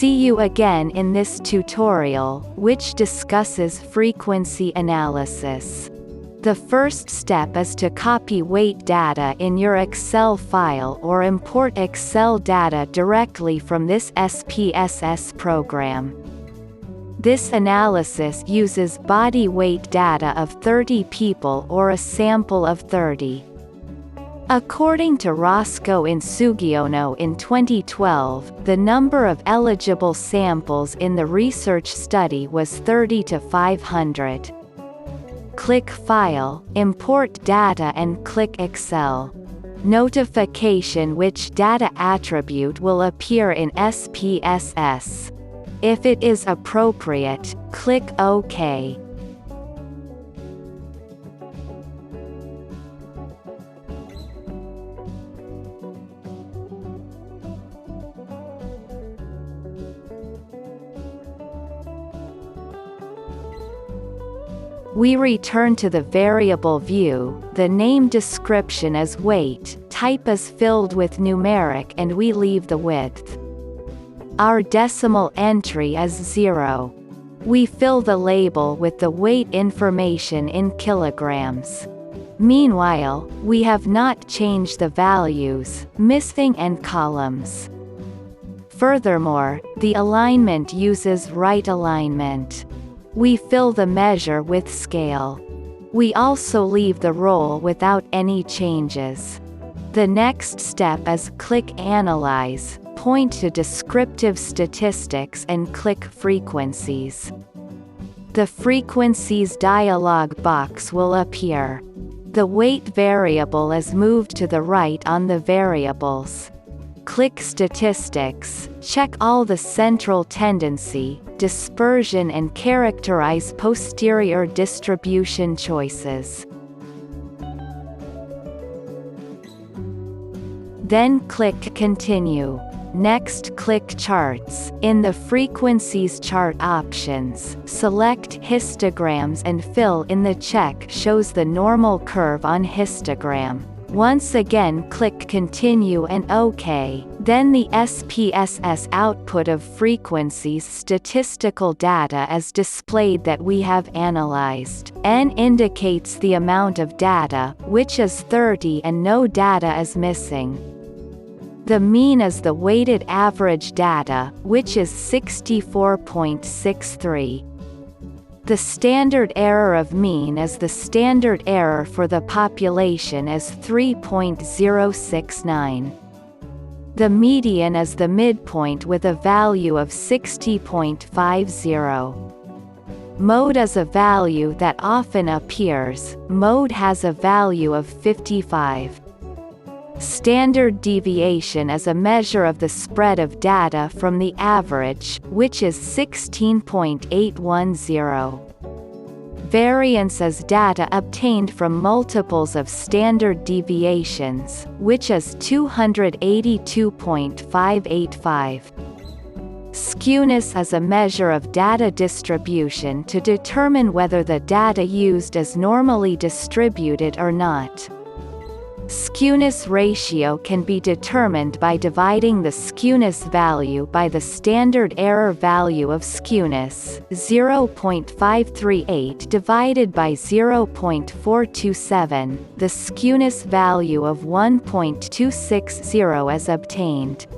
See you again in this tutorial, which discusses frequency analysis. The first step is to copy weight data in your Excel file or import Excel data directly from this SPSS program. This analysis uses body weight data of 30 people or a sample of 30. According to Roscoe and Sugiono in 2012, the number of eligible samples in the research study was 30 to 500. Click File, Import Data and click Excel. Notification which data attribute will appear in SPSS. If it is appropriate, click OK. We return to the variable view, the name description as weight, type is filled with numeric and we leave the width. Our decimal entry is 0. We fill the label with the weight information in kilograms. Meanwhile, we have not changed the values, missing and columns. Furthermore, the alignment uses right alignment. We fill the measure with scale. We also leave the roll without any changes. The next step is click Analyze, point to Descriptive Statistics and click Frequencies. The Frequencies dialog box will appear. The weight variable is moved to the right on the variables. Click Statistics, check all the central tendency, dispersion and characterize posterior distribution choices. Then click Continue. Next click Charts. In the Frequencies chart options, select histograms and fill in the check shows the normal curve on histogram. Once again click Continue and OK, then the SPSS output of frequencies statistical data is displayed that we have analyzed. N indicates the amount of data, which is 30 and no data is missing. The mean is the weighted average data, which is 64.63. The standard error of mean is the standard error for the population is 3.069. The median is the midpoint with a value of 60.50. Mode is a value that often appears. Mode has a value of 55. Standard deviation is a measure of the spread of data from the average, which is 16.810. Variance is data obtained from multiples of standard deviations, which is 282.585. Skewness is a measure of data distribution to determine whether the data used is normally distributed or not. Skewness ratio can be determined by dividing the skewness value by the standard error value of skewness, 0.538 divided by 0.427. The skewness value of 1.260 is obtained.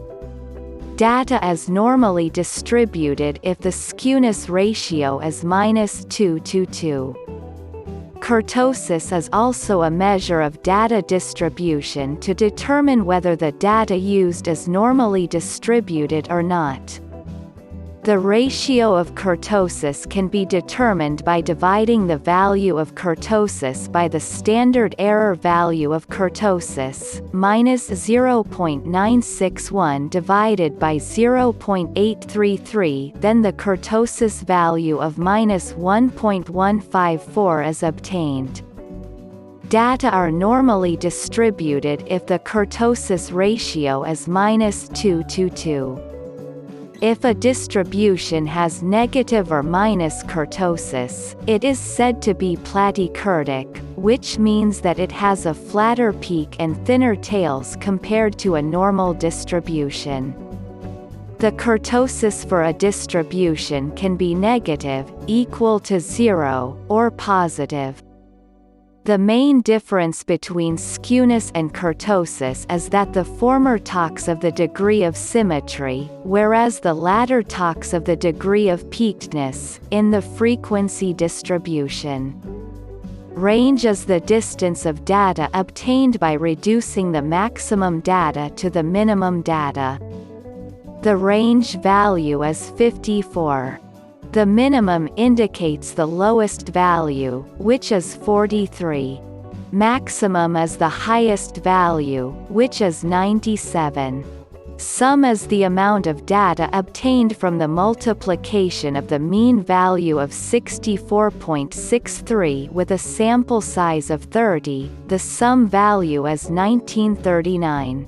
Data is normally distributed if the skewness ratio is -222. Kurtosis is also a measure of data distribution to determine whether the data used is normally distributed or not. The ratio of kurtosis can be determined by dividing the value of kurtosis by the standard error value of kurtosis, -0.961 divided by 0.833, then the kurtosis value of -1.154 is obtained. Data are normally distributed if the kurtosis ratio is -222. If a distribution has negative or minus kurtosis, it is said to be platykurtic, which means that it has a flatter peak and thinner tails compared to a normal distribution. The kurtosis for a distribution can be negative, equal to 0, or positive. The main difference between skewness and kurtosis is that the former talks of the degree of symmetry, whereas the latter talks of the degree of peakedness, in the frequency distribution. Range is the distance of data obtained by reducing the maximum data to the minimum data. The range value is 54. The minimum indicates the lowest value, which is 43. Maximum is the highest value, which is 97. Sum is the amount of data obtained from the multiplication of the mean value of 64.63 with a sample size of 30. The sum value is 1939.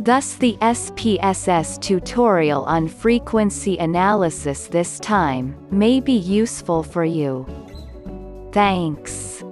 Thus the SPSS tutorial on frequency analysis this time may be useful for you. Thanks.